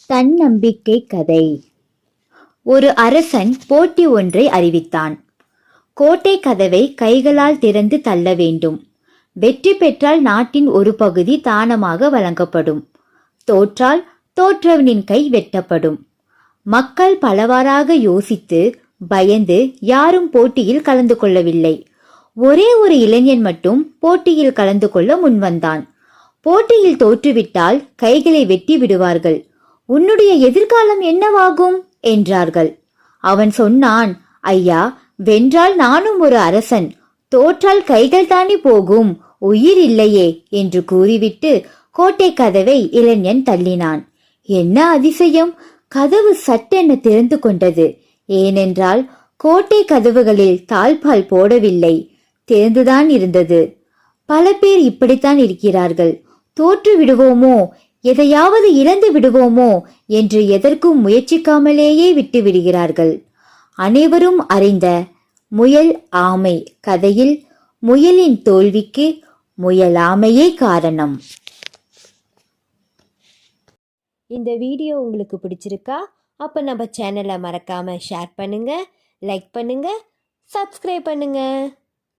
தன்னம்பிக்கை கதை. ஒரு அரசன் போட்டி ஒன்றை அறிவித்தான். கோட்டை கதவை கைகளால் திறந்து தள்ள வேண்டும். வெற்றி பெற்றால் நாட்டின் ஒரு பகுதி தானமாக வழங்கப்படும். தோற்றால் தோற்றவனின் கை வெட்டப்படும். மக்கள் பலவாறாக யோசித்து பயந்து யாரும் போட்டியில் கலந்து கொள்ளவில்லை. ஒரே ஒரு இளைஞன் மட்டும் போட்டியில் கலந்து கொள்ள முன்வந்தான். போட்டியில் தோற்றுவிட்டால் கைகளை வெட்டி விடுவார்கள். உன்னுடைய எதிர்காலம் என்னவாகும் என்றார்கள். அவன் சொன்னான், ஐயா, வென்றால் நானும் ஒரு அரசன், தோற்றால் கைகள் தானே போகும், உயிர் இல்லையே என்று கூறிவிட்டு கோட்டை கதவை இளைஞன் தள்ளினான். என்ன அதிசயம்! கதவு சட்டென திறந்து கொண்டது. ஏனென்றால் கோட்டை கதவுகளில் தாழ்பால் போடவில்லை, திறந்துதான் இருந்தது. பல பேர் இப்படித்தான் இருக்கிறார்கள். தோற்று விடுவோமோ, எதையாவது இழந்து விடுவோமோ என்று எதற்கும் முயற்சிக்காமலேயே விட்டு விடுகிறார்கள். அனைவரும் அறிந்த முயல் ஆமை கதையில் முயலின் தோல்விக்கு முயலாமையே காரணம். இந்த வீடியோ உங்களுக்கு பிடிச்சிருக்கா? அப்போ நம்ம சேனலை மறக்காம ஷேர் பண்ணுங்க, லைக் பண்ணுங்க, சப்ஸ்கிரைப் பண்ணுங்க.